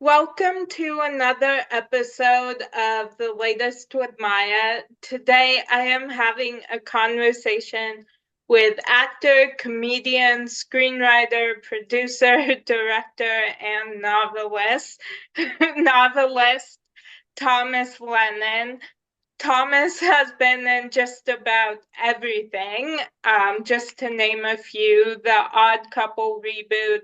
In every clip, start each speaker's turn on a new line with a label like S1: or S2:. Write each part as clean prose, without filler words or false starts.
S1: Welcome to another episode of The Latest with Maya. Today I am having a conversation with actor, comedian, screenwriter, producer, director, and novelist Thomas Lennon. Thomas has been in just about everything. Just to name a few, The Odd Couple reboot,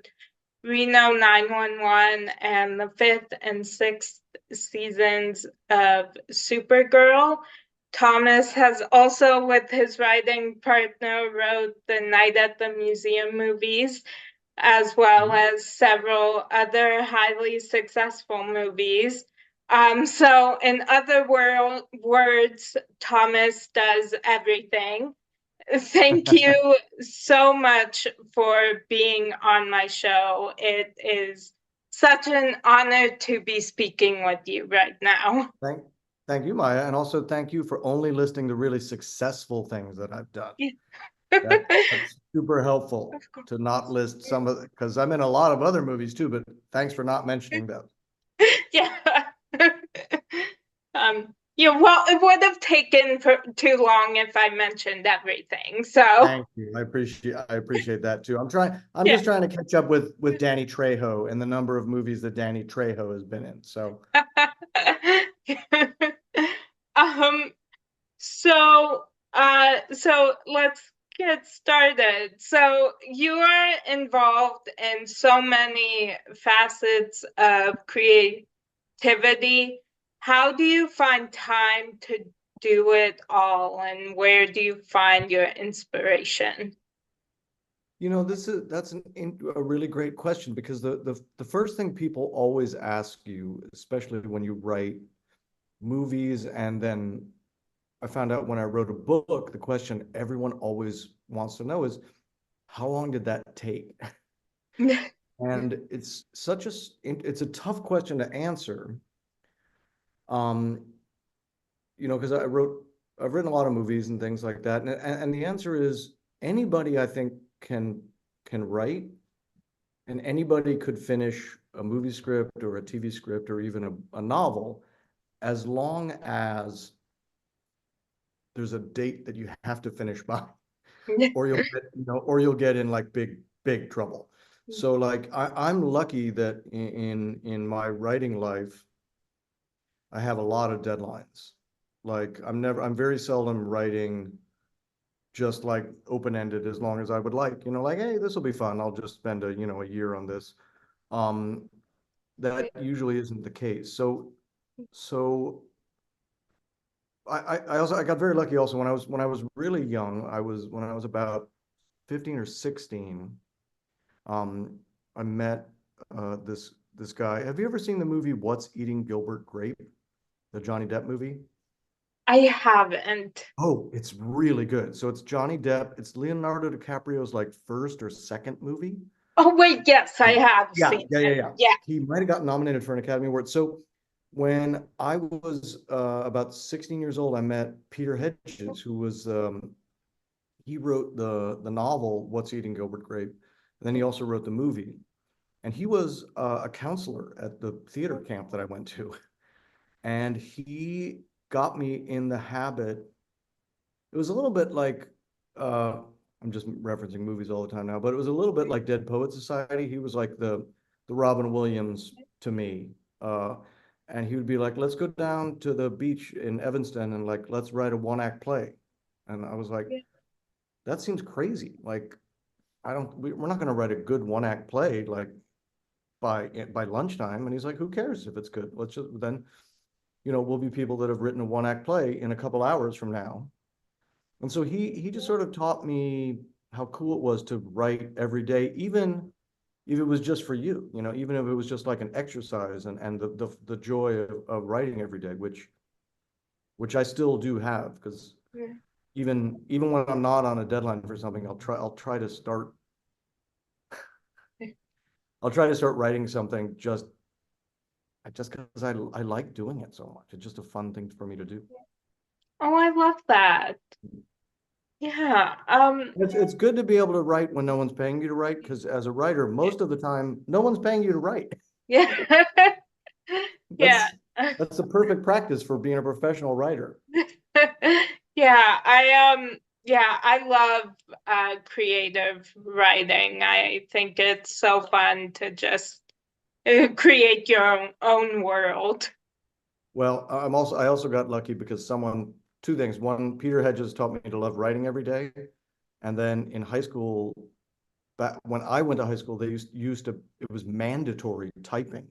S1: Reno 911, and the fifth and sixth seasons of Supergirl. Thomas has also, with his writing partner, wrote the Night at the Museum movies, as well as several other highly successful movies. So, in other words, Thomas does everything. Thank you so much for being on my show. It is such an honor to be speaking with you right now.
S2: Thank you, Maya, and also thank you for only listing the really successful things that I've done. That's super helpful to not list some of it, because I'm in a lot of other movies too, but thanks for not mentioning those.
S1: Yeah. Well, it would have taken too long if I mentioned everything. So
S2: Thank you. I appreciate that too. I'm
S1: yeah.
S2: just trying to catch up with Danny Trejo and the number of movies that Danny Trejo has been in. So
S1: um so let's get started. So you are involved in so many facets of creativity. How do you find time to do it all, and where do you find your inspiration?
S2: that's a really great question, because the first thing people always ask you, especially when you write movies, and then I found out when I wrote a book, the question everyone always wants to know is, how long did that take? And it's a tough question to answer. Um, because I've written a lot of movies and things like that, and the answer is anybody, I think, can write, and anybody could finish a movie script or a TV script or even a novel, as long as there's a date that you have to finish by, or you'll get in like big trouble. So like I'm lucky that in my writing life, I have a lot of deadlines. Like I'm very seldom writing just like open-ended as long as I would like, like, hey, this will be fun. I'll just spend a year on this. Um, that usually isn't the case. So I got very lucky also when I was really young. When I was about 15 or 16. I met this guy. Have you ever seen the movie What's Eating Gilbert Grape? The Johnny Depp movie?
S1: I haven't.
S2: Oh, it's really good. So it's Johnny Depp. It's Leonardo DiCaprio's like first or second movie.
S1: Oh wait, yes, I have
S2: Yeah,
S1: seen
S2: yeah, yeah,
S1: it.
S2: yeah.
S1: Yeah.
S2: He might have gotten nominated for an Academy Award. So when I was about 16 years old, I met Peter Hedges, who was he wrote the novel What's Eating Gilbert Grape, and then he also wrote the movie. And he was a counselor at the theater camp that I went to, and he got me in the habit. It was a little bit like, uh, I'm just referencing movies all the time now, but it was a little bit like Dead Poet Society. He was like the Robin Williams to me. And he would be like, let's go down to the beach in Evanston and like, let's write a one-act play. And I was like, that seems crazy. Like, we're not going to write a good one-act play like by lunchtime. And he's like, who cares if it's good? Let's just then, we'll be people that have written a one-act play in a couple hours from now. And so he just sort of taught me how cool it was to write every day, even if it was just for you, even if it was just like an exercise, and the joy of writing every day, which I still do have, because even when I'm not on a deadline for something, I'll try to start writing something just because I like doing it so much. It's just a fun thing for me to do.
S1: Oh, I love that. Yeah.
S2: It's good to be able to write when no one's paying you to write, because as a writer, most of the time, no one's paying you to write.
S1: Yeah. Yeah.
S2: That's the perfect practice for being a professional writer.
S1: Yeah, I love creative writing. I think it's so fun to just create your own world.
S2: Well, I also got lucky because two things. One, Peter Hedges taught me to love writing every day. And then in high school, back when I went to high school, they used to, it was mandatory typing.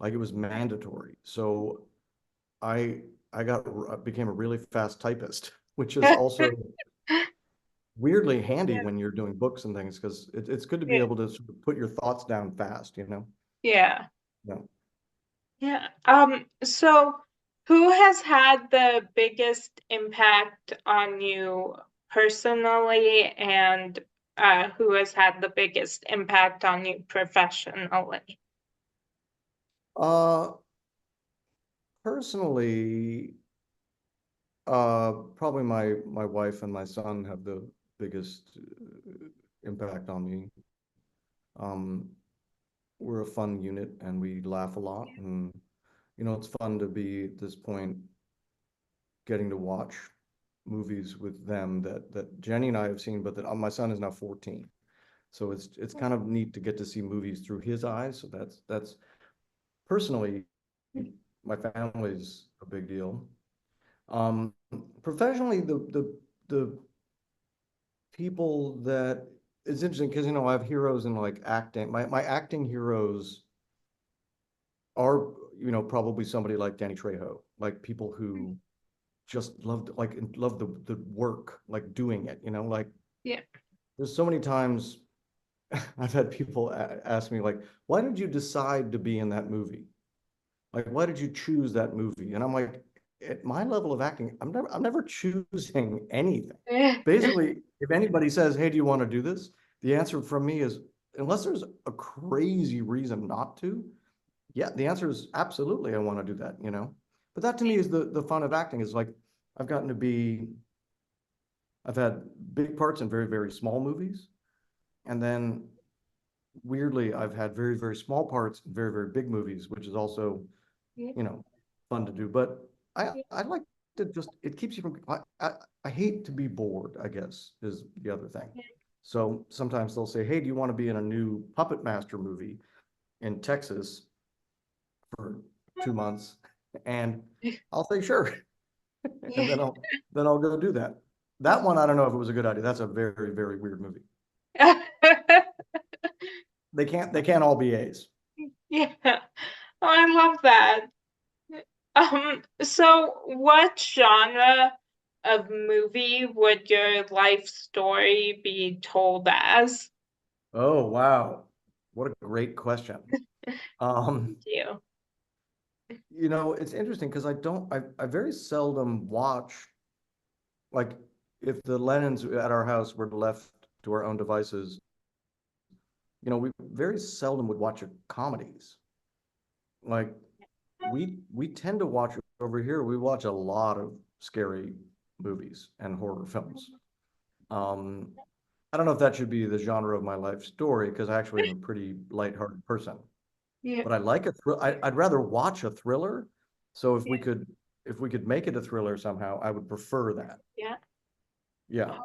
S2: Like it was mandatory. So I, became a really fast typist, which is also weirdly handy
S1: Yeah,
S2: when you're doing books and things, because it's good to be
S1: yeah,
S2: able to sort of put your thoughts down fast, you know?
S1: yeah.
S2: Yeah.
S1: Yeah. So who has had the biggest impact on you personally, and who has had the biggest impact on you professionally?
S2: Uh, Personally, probably my wife and my son have the biggest impact on me. Um, we're a fun unit and we laugh a lot, and it's fun to be at this point getting to watch movies with them that Jenny and I have seen, but that my son is now 14. So it's kind of neat to get to see movies through his eyes. So that's personally, my family's a big deal. Um, Professionally, the people that it's interesting because I have heroes in like acting. My acting heroes are probably somebody like Danny Trejo, like people who just love the work, like doing it. Like
S1: Yeah.
S2: there's so many times I've had people ask me like, why did you decide to be in that movie? Like, why did you choose that movie? And I'm like, at my level of acting, I'm never choosing anything. Basically, if anybody says, hey, do you want to do this? The answer from me is, unless there's a crazy reason not to, yeah, the answer is absolutely, I want to do that. But that to me is the fun of acting is like, I've gotten to be, I've had big parts in very, very small movies. And then weirdly, I've had very, very small parts in very, very big movies, which is also
S1: Yeah.
S2: you know, fun to do. But I like to just it keeps you from I hate to be bored, I guess, is the other thing. So sometimes they'll say, hey, do you want to be in a new Puppet Master movie in Texas for 2 months? And I'll say sure. And
S1: Yeah.
S2: then I'll go do that. That one, I don't know if it was a good idea. That's a very, very weird movie. They can't all be A's.
S1: Yeah. Oh, I love that. So what genre of movie would your life story be told as?
S2: Oh, wow. What a great question.
S1: Thank you.
S2: It's interesting because I very seldom watch, like, if the Lennons at our house were left to our own devices, we very seldom would watch comedies. Like, we tend to watch over here, we watch a lot of scary movies and horror films. Um, I don't know if that should be the genre of my life story because I actually am a pretty lighthearted person.
S1: Yeah.
S2: But I like a thrill. I'd rather watch a thriller. So if we could make it a thriller somehow, I would prefer that.
S1: Yeah.
S2: Yeah.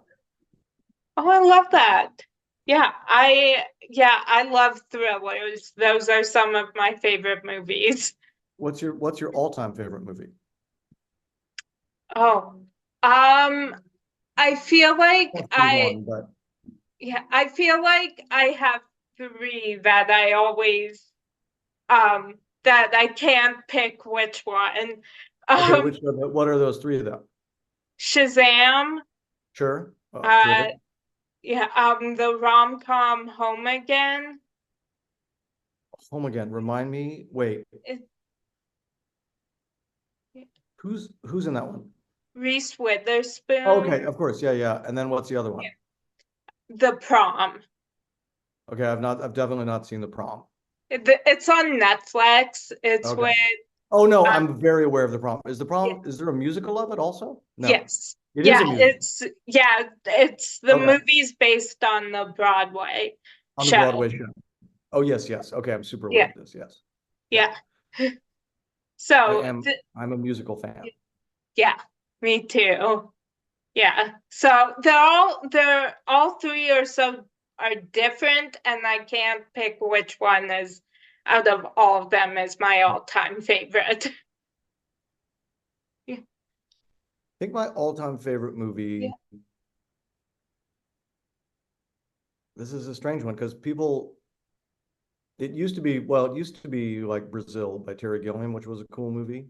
S1: Oh, I love that. I love thrillers. Those are some of my favorite movies.
S2: What's your all-time favorite movie?
S1: Oh, um, I feel like
S2: Must be
S1: I
S2: one, but
S1: yeah, I feel like I have three that I always that I can't pick which one.
S2: okay,
S1: Um,
S2: what are those three though?
S1: Shazam,
S2: Sure.
S1: uh,
S2: Terrific.
S1: the rom-com Home Again.
S2: Home Again. Remind me. Wait,
S1: It,
S2: who's in that one?
S1: Reese
S2: Oh,
S1: Witherspoon,
S2: okay, of course. Yeah, yeah. And then what's the other one?
S1: The Prom.
S2: Okay, I've definitely not seen The Prom.
S1: It's on Netflix. It's
S2: Okay.
S1: with
S2: Oh no,
S1: um,
S2: I'm very aware of The Prom.
S1: yeah,
S2: Is there a musical of it also? No.
S1: yes,
S2: It is a musical
S1: it's the
S2: Okay,
S1: movie's based on the Broadway
S2: on the
S1: show.
S2: Broadway show. Oh, yes, yes. Okay, I'm super aware
S1: Yeah,
S2: of this. Yes. Yeah.
S1: yeah. So
S2: I'm a musical fan.
S1: yeah, me too. Yeah. So they're all three are different, and I can't pick which one is out of all of them is my all-time favorite. Yeah.
S2: I think my all-time favorite
S1: Yeah.
S2: movie, this is a strange one because people, it used to be, well, it used to be like Brazil by Terry Gilliam, which was a cool movie.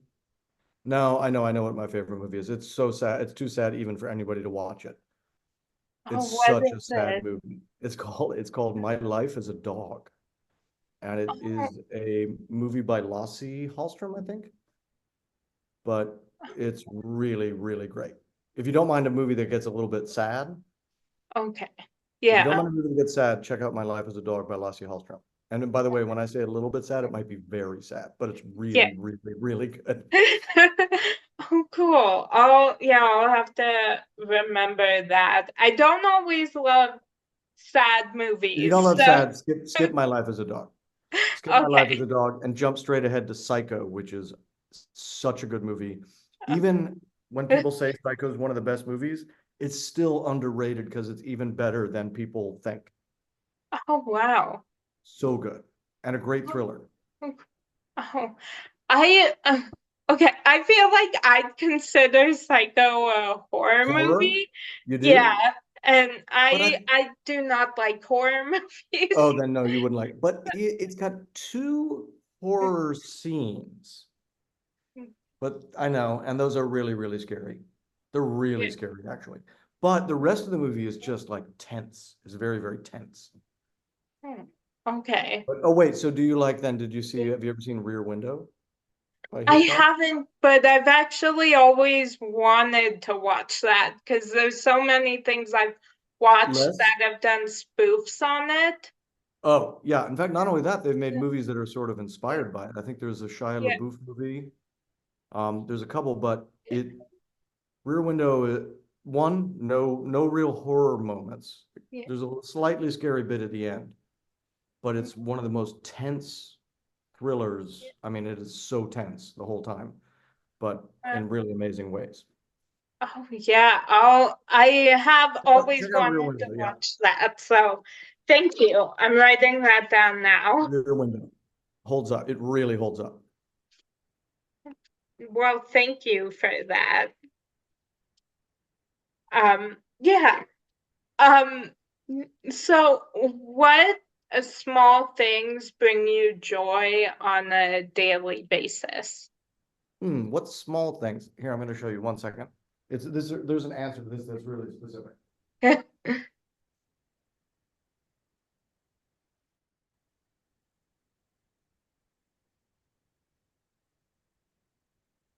S2: No, I know what my favorite movie is. It's so sad. It's too sad even for anybody to watch it.
S1: Oh,
S2: It's
S1: what
S2: such a
S1: is
S2: sad
S1: it?
S2: movie. It's called My Life as a Dog. And it
S1: Oh,
S2: is a movie by Lasse Hallström, I think. But it's really, really great. If you don't mind a movie that gets a little bit sad,
S1: okay.
S2: if you don't
S1: Yeah.
S2: mind a movie that gets sad, check out My Life as a Dog by Lasse Hallström. And by the way, when I say a little bit sad, it might be very sad, but it's
S1: Yeah.
S2: really, really, really good.
S1: Oh, cool. I'll have to remember that. I don't always love sad
S2: If you don't
S1: movies,
S2: love
S1: so
S2: sad, skip My Life as a Dog. Skip My Life as
S1: okay.
S2: a Dog and jump straight ahead to Psycho, which is such a good movie. Even when people say Psycho is one of the best movies, it's still underrated because it's even better than people think.
S1: Oh, wow.
S2: So good. And a great thriller.
S1: Oh, I okay. I feel like I'd consider Psycho a horror
S2: Horror,
S1: movie.
S2: you
S1: Yeah,
S2: do?
S1: and
S2: But
S1: I do not like horror movies.
S2: oh, then no, you wouldn't like it. But it's got two horror scenes. But I know, and those are really, really scary. They're really
S1: Yeah.
S2: scary, actually. But the rest of the movie is just like tense. It's very, very tense.
S1: Hmm. Okay.
S2: But oh wait, so do you like then? Have you ever seen Rear Window by
S1: I
S2: Hitchcock?
S1: haven't, but I've actually always wanted to watch that because there's so many things I've watched
S2: Less?
S1: that have done spoofs on it.
S2: Oh, yeah. In fact, not only that, they've made
S1: Yeah.
S2: movies that are sort of inspired by it. I think there's a Shia
S1: Yeah.
S2: LaBeouf movie. There's a couple, but Rear Window, one, no real horror moments.
S1: Yeah.
S2: There's a slightly scary bit at the end, but it's one of the most tense thrillers. I mean, it is so tense the whole time, but
S1: Yeah.
S2: in really amazing ways.
S1: Oh yeah, I have always
S2: Check out Rear
S1: wanted to
S2: Window. Yeah,
S1: watch that. So thank you. I'm writing that down now.
S2: Rear Window holds up. It really holds up.
S1: Well, thank you for that. Yeah. Um, so what small things bring you joy on a daily basis?
S2: What small things? Here, I'm going to show you 1 second. It's this. There's an answer to this that's really specific.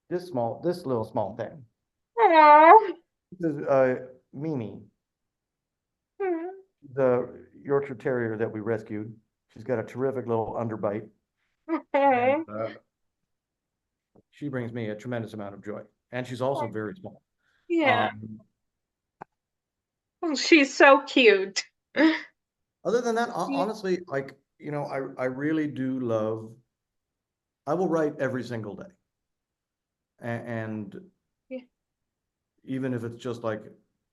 S2: This little small thing.
S1: Aww.
S2: This is Mimi, the Yorkshire Terrier that we rescued. She's got a terrific little underbite, and she brings me a tremendous amount of joy. And she's also very small.
S1: Yeah.
S2: Um,
S1: Oh, she's so cute.
S2: Other than that,
S1: Yeah.
S2: honestly, like, I really do love, I will write every single day. And
S1: Yeah.
S2: even if it's just like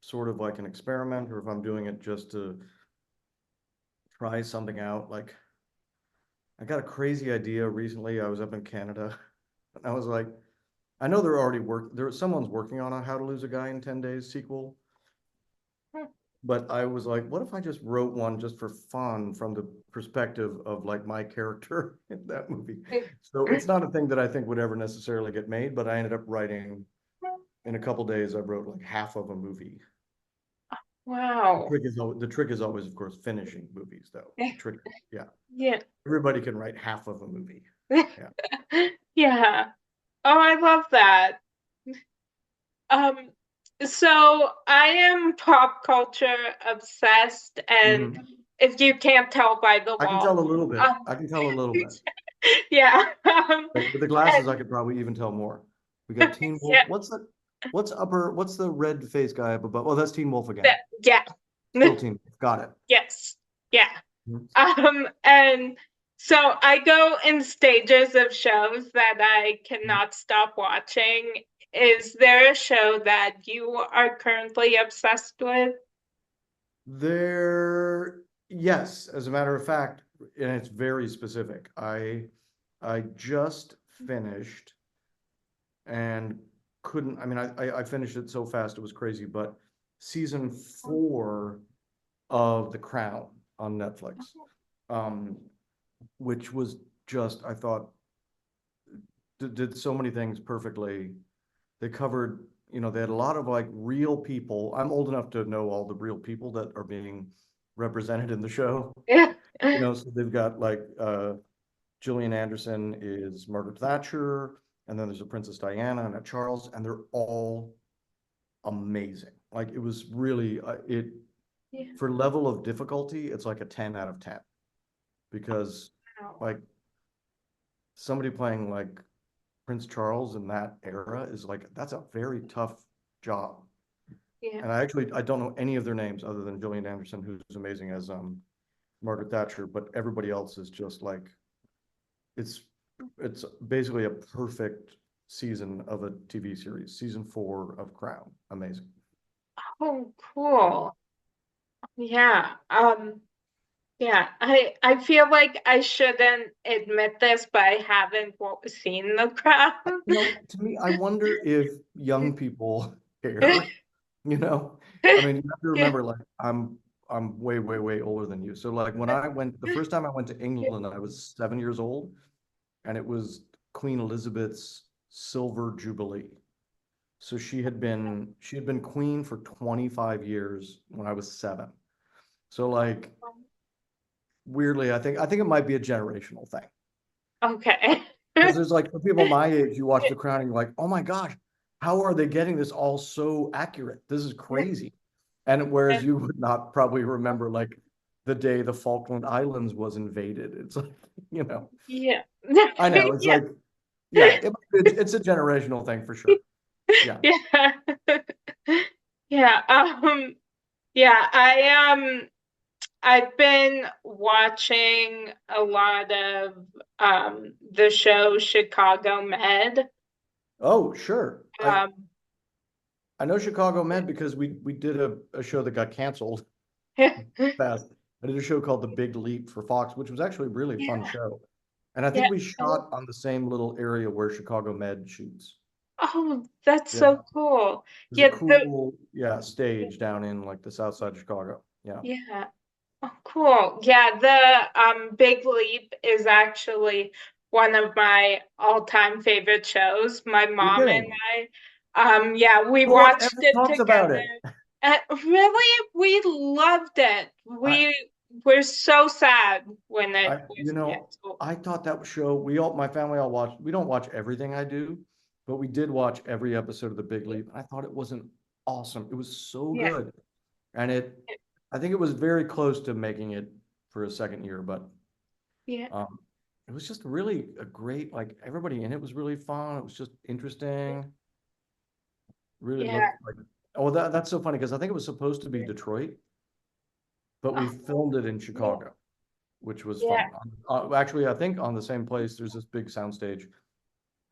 S2: sort of like an experiment, or if I'm doing it just to try something out, like I got a crazy idea recently. I was up in Canada and I was like, I know someone's working on a How to Lose a Guy in 10 Days sequel. But I was like, what if I just wrote one just for fun from the perspective of like my character in that movie? So it's not a thing that I think would ever necessarily get made, but I ended up writing in a couple days. I wrote like half of a movie.
S1: Wow.
S2: The trick is always, of course, finishing movies, though. The trick, yeah.
S1: Yeah.
S2: Everybody can write half of a movie. Yeah.
S1: Yeah. Oh, I love that. Um, so I am pop culture obsessed, and
S2: Mhm.
S1: if you can't tell by the
S2: I can tell
S1: wall,
S2: a little bit.
S1: um,
S2: I can tell a little bit.
S1: yeah,
S2: Like with the glasses,
S1: and
S2: I could probably even tell more. We got Teen Wolf.
S1: yeah,
S2: What's the red face guy up above? Oh, that's Teen Wolf again.
S1: yeah,
S2: Still Teen Wolf. Got it.
S1: yes, yeah.
S2: Mhm.
S1: And So I go in stages of shows that I cannot stop watching. Is there a show that you are currently obsessed with?
S2: There, yes, as a matter of fact, and it's very specific. I just finished and couldn't, I mean, I finished it so fast, it was crazy, but season 4 of The Crown on Netflix, um, which was just, I thought, did so many things perfectly. They covered, they had a lot of like real people. I'm old enough to know all the real people that are being represented in the show.
S1: Yeah.
S2: So they've got like Gillian Anderson is Margaret Thatcher, and then there's a Princess Diana and a Charles, and they're all amazing. Like it was really it
S1: Yeah.
S2: for level of difficulty, it's like a 10 out of 10 because
S1: Wow.
S2: like somebody playing like Prince Charles in that era is like that's a very tough job.
S1: Yeah.
S2: And I don't know any of their names other than Gillian Anderson, who's amazing as Margaret Thatcher, but everybody else is just like it's it's basically a perfect season of a TV series. Season 4 of Crown. Amazing.
S1: Oh, cool. Yeah. Yeah, I feel like I shouldn't admit this, but I haven't seen The Crown.
S2: To me, I wonder if young people care, you know? I mean, you have to
S1: Yeah.
S2: remember, like, I'm way, way, way older than you. So like when the first time I went to England, I was 7 years old, and it was Queen Elizabeth's Silver Jubilee. So she had been queen for 25 years when I was 7. So like weirdly, I think it might be a generational thing.
S1: Okay.
S2: Because there's like for people my age, you watch The Crown and you're like, oh my gosh, how are they getting this all so accurate? This is crazy. And whereas you would not probably remember like the day the Falkland Islands was invaded. It's like, you know,
S1: Yeah.
S2: I know it's
S1: Yeah.
S2: like, yeah, it's a generational thing for sure. Yeah.
S1: Yeah. Yeah. Yeah, I've been watching a lot of the show Chicago Med.
S2: Oh, sure.
S1: Um
S2: I know Chicago Med because we did a show that got canceled fast. I did a show called The Big Leap for Fox, which was actually a really fun
S1: yeah,
S2: show. And I
S1: yeah.
S2: think we shot on the same little area where Chicago Med shoots.
S1: Oh, that's
S2: Yeah.
S1: so cool.
S2: There's a
S1: Yeah,
S2: cool, yeah, stage down in like the south side of Chicago. Yeah.
S1: yeah. Oh, cool. Yeah, the Big Leap is actually one of my all-time favorite shows. My
S2: You're
S1: mom and
S2: kidding.
S1: yeah, we
S2: No one
S1: watched
S2: ever
S1: it
S2: talks about
S1: together.
S2: it.
S1: Really, we loved it.
S2: I,
S1: We were so sad when it
S2: I,
S1: was canceled.
S2: I thought that show, my family all watched, we don't watch everything I do, but we did watch every episode of The Big Leap. I thought it wasn't awesome. It was so
S1: Yeah,
S2: good. And I think it was very close to making it for a second year, but
S1: yeah,
S2: um, it was just really a great, like everybody in it was really fun. It was just interesting. Really
S1: yeah.
S2: looked like, oh, that's so funny because I think it was supposed to be Detroit, but we filmed it in
S1: Oh,
S2: Chicago, which was
S1: yeah,
S2: fun. Actually, I think on the same place, there's this big soundstage,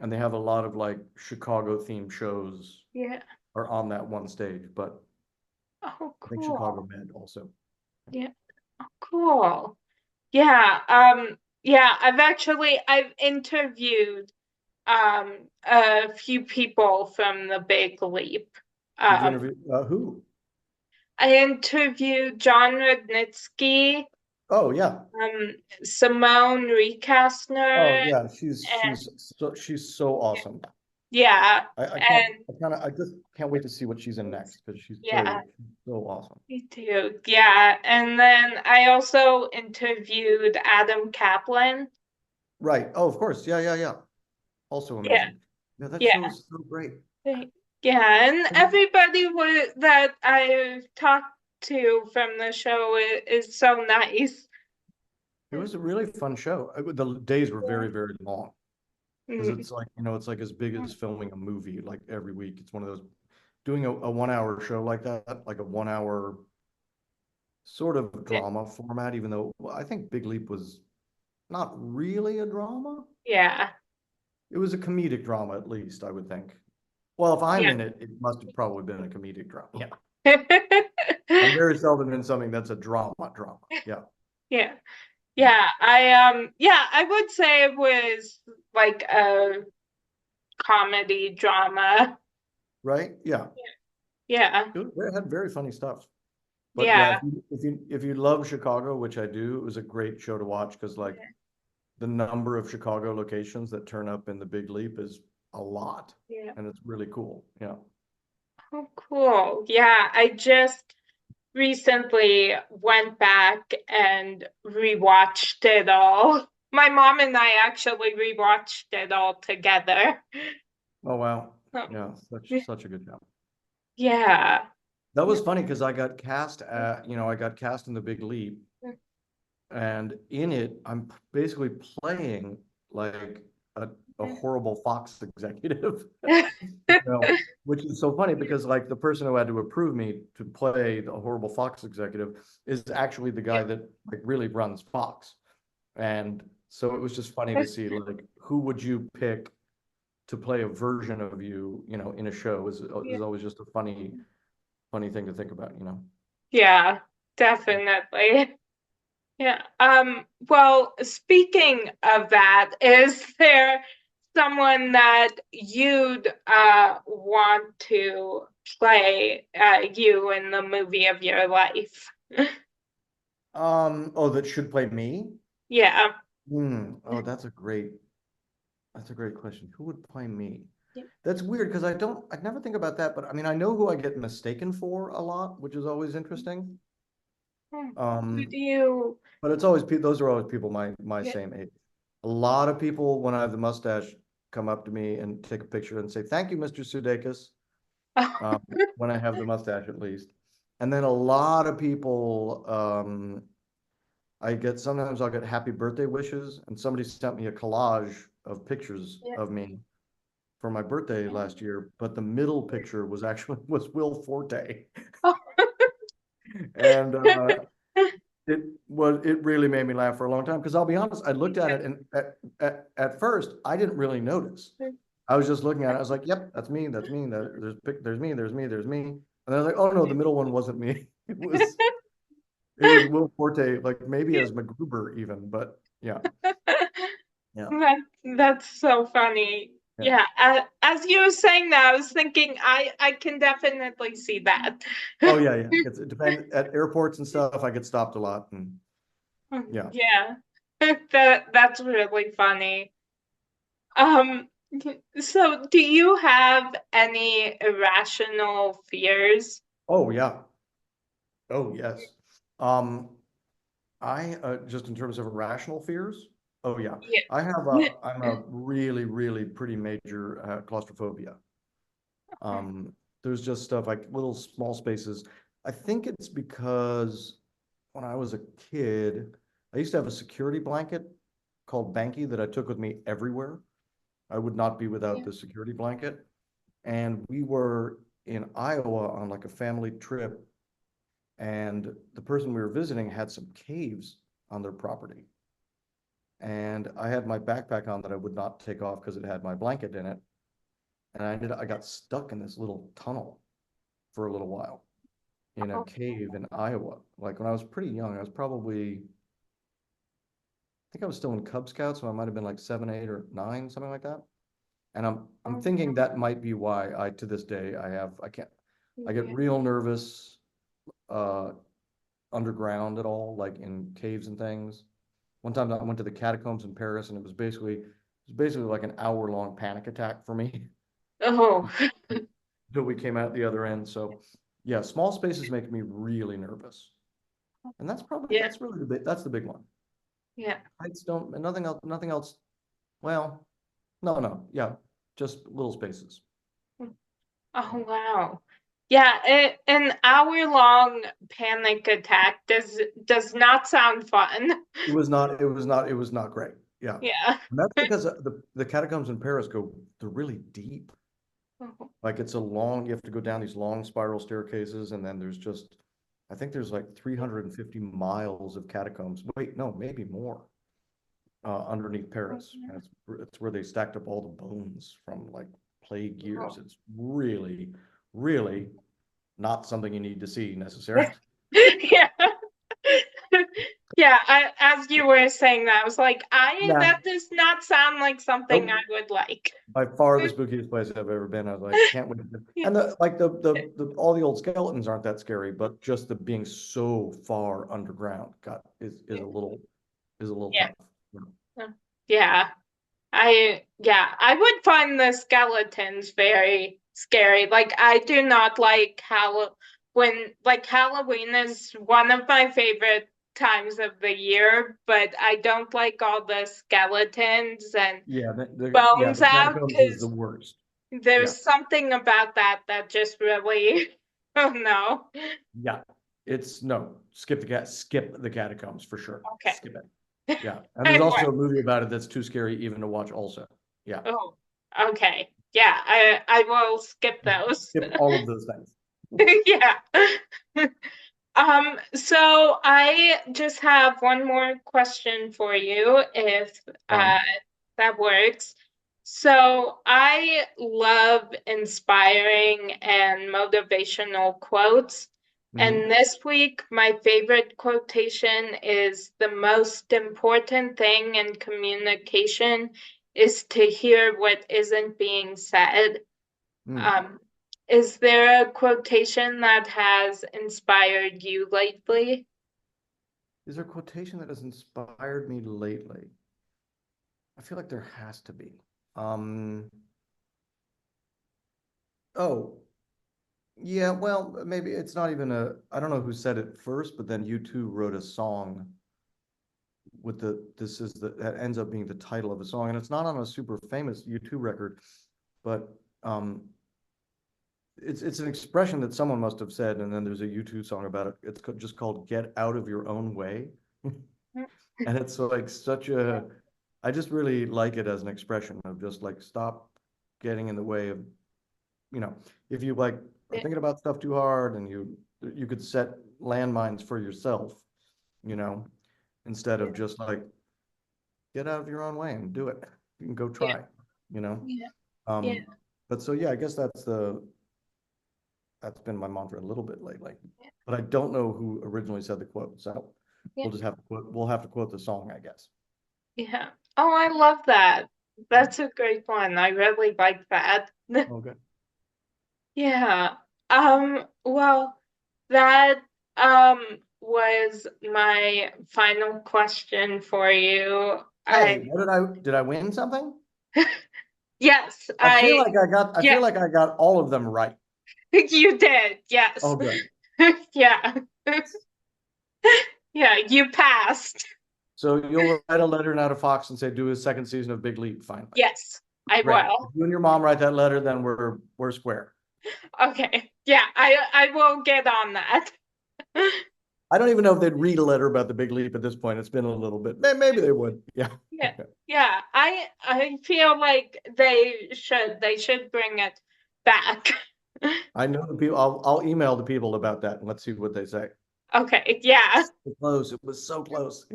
S2: and they have a lot of like Chicago themed shows
S1: yeah.
S2: are on that one stage, but
S1: Oh,
S2: I think
S1: cool.
S2: Chicago Med also.
S1: Yeah, oh, cool. Yeah, yeah, I've interviewed a few people from the Big Leap.
S2: Did you
S1: Um,
S2: interview who?
S1: I interviewed John Rudnitsky,
S2: Oh yeah.
S1: Simone
S2: Oh
S1: Recastner,
S2: yeah.
S1: and
S2: She's so awesome.
S1: yeah, and
S2: I just can't wait to see what she's in next because
S1: yeah,
S2: she's so awesome.
S1: me too. Yeah, and then I also interviewed Adam Kaplan.
S2: Right. Oh, of course. Yeah, yeah, yeah. Also
S1: Yeah,
S2: amazing. Yeah, that
S1: yeah.
S2: show is so great.
S1: Yeah, and
S2: And
S1: everybody that I talked to from the show is so nice.
S2: it was a really fun show. The days were
S1: Yeah.
S2: very, very long because
S1: Mm,
S2: it's like, it's like as big as filming a movie like every week. It's one of those doing a 1 hour show like that, like a 1 hour sort of
S1: yeah,
S2: drama format, even though well, I think Big Leap was not really a drama.
S1: Yeah.
S2: It was a comedic drama, at least, I would think. Well, if I'm
S1: Yeah.
S2: in it, it must have probably been a comedic drama. Yeah. I'm
S1: Yeah.
S2: very seldom in something that's a drama. Yeah.
S1: Yeah.
S2: Yeah.
S1: Yeah, I would say it was like a comedy drama.
S2: Right? Yeah.
S1: Yeah.
S2: It had very funny stuff. But yeah,
S1: Yeah.
S2: if you love Chicago, which I do, it was a great show to watch because like the number of Chicago locations that turn up in the Big Leap is a lot,
S1: Yeah.
S2: and it's really cool. Yeah.
S1: Oh, cool. Yeah, I just recently went back and rewatched it all. My mom and I actually rewatched it all together.
S2: Oh wow.
S1: Um,
S2: Yeah, such a good job.
S1: yeah.
S2: That was funny because I got cast in the Big Leap, and in it, I'm basically playing like a horrible Fox executive. You know, which is so funny because like the person who had to approve me to play the horrible Fox executive is actually the guy that like really runs Fox. And so it was just funny to see like who would you pick to play a version of you, in a show is always just a funny thing to think about.
S1: Yeah, definitely. Yeah. Well, speaking of that, is there someone that you'd want to play you in the movie of your life?
S2: Oh, that should play me?
S1: Yeah.
S2: Oh, that's a great question. Who would play me?
S1: Yeah.
S2: That's weird because I never think about that, but I mean, I know who I get mistaken for a lot, which is always interesting.
S1: Hmm. Who
S2: Um,
S1: do you?
S2: but those are always people my
S1: Yeah.
S2: same age. A lot of people, when I have the mustache, come up to me and take a picture and say, "Thank you, Mr. Sudeikis," um, when I have the mustache at least. And then a lot of people, sometimes I'll get happy birthday wishes, and somebody sent me a collage of pictures
S1: Yeah.
S2: of me for my birthday last year, but the middle picture was Will Forte. And it really made me laugh for a long time because I'll be honest, I looked at it and at first I didn't really notice. I was just looking at it. I was like, "Yep, that's me. That's me. There's me. There's me. There's me." And then I was like, "Oh no, the middle one wasn't me. It was Will Forte, like maybe as MacGruber even, but yeah, yeah,
S1: That, that's so funny.
S2: yeah.
S1: Yeah, as you were saying that, I was thinking I can definitely see that.
S2: Oh yeah, yeah. It depends at airports and stuff. I get stopped a lot, and yeah.
S1: Yeah, that's really funny. Um, so do you have any irrational fears?
S2: Oh yeah. Oh yes. Um, I just in terms of irrational fears. Oh yeah,
S1: Yeah.
S2: I'm a really really pretty major claustrophobia. Um, there's just stuff like little small spaces. I think it's because when I was a kid, I used to have a security blanket called Banky that I took with me everywhere. I would not be without
S1: Yeah.
S2: the security blanket. And we were in Iowa on like a family trip, and the person we were visiting had some caves on their property. And I had my backpack on that I would not take off because it had my blanket in it. And I got stuck in this little tunnel for a little while in a
S1: Oh,
S2: cave in Iowa. Like when I was pretty young, I think I was still in Cub Scouts, so I might have been like 7, 8, or 9, something like that. And I'm
S1: oh,
S2: thinking that might be why to this day I get
S1: yeah.
S2: real nervous uh underground at all, like in caves and things. One time I went to the catacombs in Paris, and it was basically like an hour-long panic attack for me
S1: Oh,
S2: until we came out the other end. So yeah, small spaces make me really nervous. And
S1: yeah,
S2: that's the big one.
S1: yeah.
S2: Heights don't, and nothing else. Well, no, yeah, just little spaces.
S1: Oh, wow. Yeah, an hour-long panic attack does not sound fun.
S2: It was not great. Yeah.
S1: Yeah.
S2: And that's because the catacombs in Paris they're really deep.
S1: Oh,
S2: Like you have to go down these long spiral staircases, and then I think there's like 350 miles of catacombs. Wait, no, maybe more. underneath Paris. And it's where they stacked up all the bones from like plague years. It's really, really not something you need to see necessarily.
S1: Yeah. Yeah, as you were saying that, I was like,
S2: Yeah.
S1: that does not sound like something
S2: Nope.
S1: I would like.
S2: By far the spookiest place I've ever been. I was like, can't wait.
S1: Yeah.
S2: And the all the old skeletons aren't that scary, but just the being so far underground is a little
S1: Yeah.
S2: tough.
S1: Yeah. I would find the skeletons very scary. Like I do not like Halloween is one of my favorite times of the year, but I don't like all the skeletons and
S2: Yeah,
S1: bones
S2: the
S1: out
S2: catacombs is the
S1: because
S2: worst. Yeah,
S1: there's something about that just really, oh no.
S2: yeah. It's no, skip the catacombs for sure.
S1: Okay.
S2: Skip it. Yeah. And there's also a movie about it that's too scary even to watch also. Yeah.
S1: Oh, okay. Yeah, I will skip those.
S2: Skip all of those things.
S1: Yeah. So I just have one more question for you, if
S2: Fine.
S1: that works. So I love inspiring and motivational quotes.
S2: Mhm.
S1: And this week, my favorite quotation is the most important thing in communication is to hear what isn't being said.
S2: Mm.
S1: Um, is there a quotation that has inspired you lately?
S2: Is there a quotation that has inspired me lately? I feel like there has to be. Um, oh, yeah, well, maybe it's not even I don't know who said it first, but then U2 wrote a song with that ends up being the title of a song, and it's not on a super famous U2 record, but um, it's an expression that someone must have said, and then there's a U2 song about it. It's just called "Get Out of Your Own Way," and it's like I just really like it as an expression of just like stop getting in the way of, if you like are thinking about stuff too hard, and you could set landmines for yourself, you know, instead of just like get out of your own way and do it. You can go
S1: Yeah,
S2: try, you know.
S1: yeah, yeah,
S2: Um, but so yeah, I guess that's been my mantra a little bit lately. But I don't know who originally said the quote, so
S1: yeah,
S2: we'll have to quote the song, I guess.
S1: yeah. Oh, I love that. That's a great one. I really like that.
S2: Okay.
S1: Yeah. Well, that um was my final question for you.
S2: Hey, did I win something?
S1: Yes,
S2: I
S1: yeah,
S2: feel like I got all of them right.
S1: you did. Yes.
S2: Oh, good.
S1: Yeah. Yeah, you passed.
S2: So you'll write a letter now to Fox and say, do a second season of Big Leap finally.
S1: Yes, I
S2: Great.
S1: will.
S2: If you and your mom write that letter, then we're square.
S1: Okay. Yeah, I will get on that.
S2: I don't even know if they'd read a letter about the Big Leap at this point. It's been a little bit. Maybe they would. Yeah.
S1: Yeah. Yeah, I feel like they should bring it back.
S2: I know the people. I'll email the people about that and let's see what they say.
S1: Okay, yeah.
S2: So close. It was so close.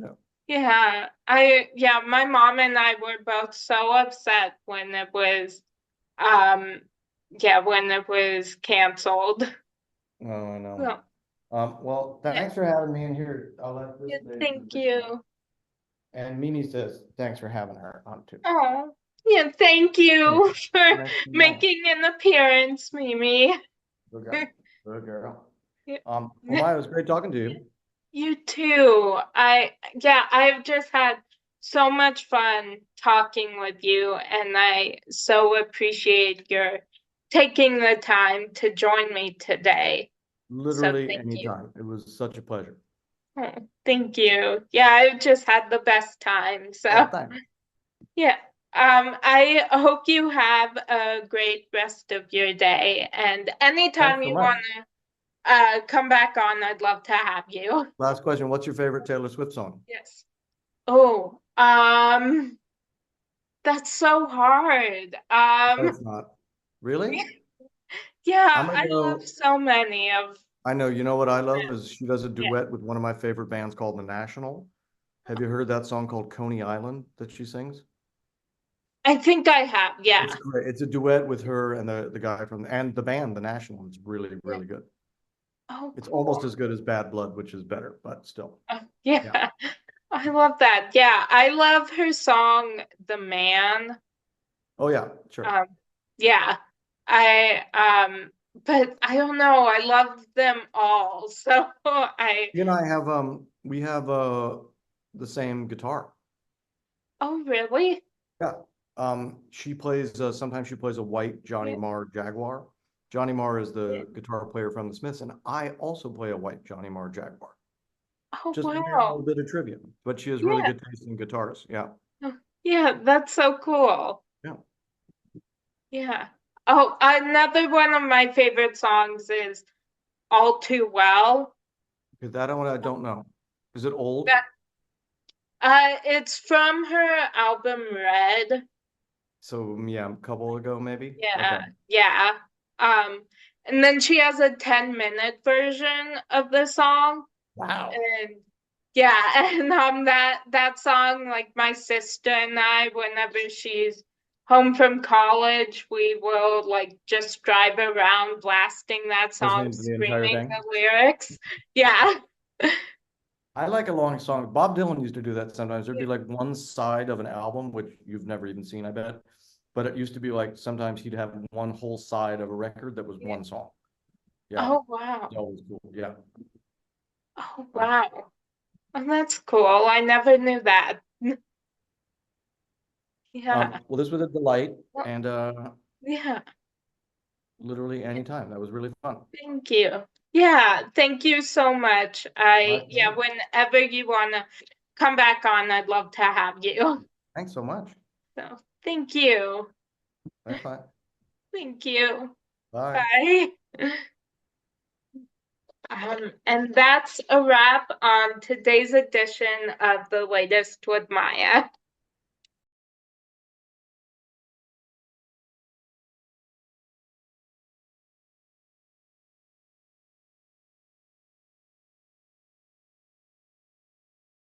S1: Yeah, my mom and I were both so upset when it was um when it was canceled.
S2: Oh, I know.
S1: So,
S2: Well,
S1: yeah,
S2: thanks for having me in here. I'll let
S1: yeah,
S2: this day.
S1: thank you.
S2: And Mimi says, thanks for having her on too.
S1: Oh, yeah, thank you for
S2: Nice to know.
S1: making an appearance, Mimi.
S2: Good girl. Good girl.
S1: Yeah.
S2: Well, Maya, it was great talking to you.
S1: You too. I've just had so much fun talking with you, and I so appreciate your taking the time to join me today. So
S2: Literally
S1: thank you.
S2: anytime. It was such a pleasure.
S1: Oh, thank you. Yeah, I've just had the best time.
S2: Oh,
S1: So
S2: thanks.
S1: yeah. I hope you have a great rest of your day. And
S2: Thanks
S1: anytime
S2: so
S1: you
S2: much.
S1: want to come back on, I'd love to have you.
S2: Last question. What's your favorite Taylor Swift song?
S1: Yes. Oh, that's so hard.
S2: No, it's not. Really?
S1: Yeah,
S2: I'm gonna
S1: I love
S2: go.
S1: so many of
S2: I know. You know what I love is she does a
S1: yeah.
S2: duet with one of my favorite bands called The National. Have you heard that song called Coney Island that she sings?
S1: I think I have, yeah.
S2: It's great. It's a duet with her and the guy from and the band, the National. It's really,
S1: Yeah.
S2: really good.
S1: Oh,
S2: It's almost
S1: cool.
S2: as good as Bad Blood, which is better, but still. Yeah.
S1: Yeah, I love that. Yeah, I love her song "The Man."
S2: Oh yeah, sure.
S1: Um, yeah, I but I don't know. I love them all, so I.
S2: He and I have we have the same guitar.
S1: Oh, really?
S2: Yeah. She plays sometimes she plays a white Johnny
S1: Yeah.
S2: Marr Jaguar. Johnny Marr is
S1: Yeah.
S2: the guitar player from the Smiths, and I also play a white Johnny Marr Jaguar.
S1: Oh,
S2: Just a little
S1: wow.
S2: bit of trivia, but she has really
S1: Yeah.
S2: good taste in guitars. Yeah.
S1: Yeah, that's so cool.
S2: Yeah.
S1: Yeah. Oh, another one of my favorite songs is "All Too Well."
S2: Is that one I don't know? Is it old?
S1: That it's from her album Red.
S2: So yeah, a couple ago maybe.
S1: Yeah,
S2: Okay.
S1: yeah. Um, and then she has a 10-minute version of the song.
S2: Wow.
S1: And yeah, and that song, like my sister and I, whenever she's home from college, we will like just drive around blasting that song,
S2: Listening to the entire
S1: screaming
S2: thing.
S1: the lyrics. Yeah.
S2: I like a long song. Bob Dylan used to do that sometimes. There'd be like one side of an album, which you've never even seen, I bet. But it used to be like sometimes he'd have one whole side of a record that was
S1: Yeah.
S2: one song. Yeah.
S1: Oh
S2: It's
S1: wow.
S2: always cool. Yeah.
S1: Oh wow. Oh, that's cool. I never knew that. Yeah.
S2: Well, this was a delight
S1: Well,
S2: and
S1: yeah.
S2: literally anytime. That was really fun.
S1: Thank you. Yeah, thank you so much.
S2: My
S1: Yeah,
S2: pleasure.
S1: whenever you wanna come back on, I'd love to have you.
S2: Thanks so much.
S1: So, thank you.
S2: Bye bye.
S1: Thank you.
S2: Bye.
S1: Bye. And that's a wrap on today's edition of The Latest with Maya.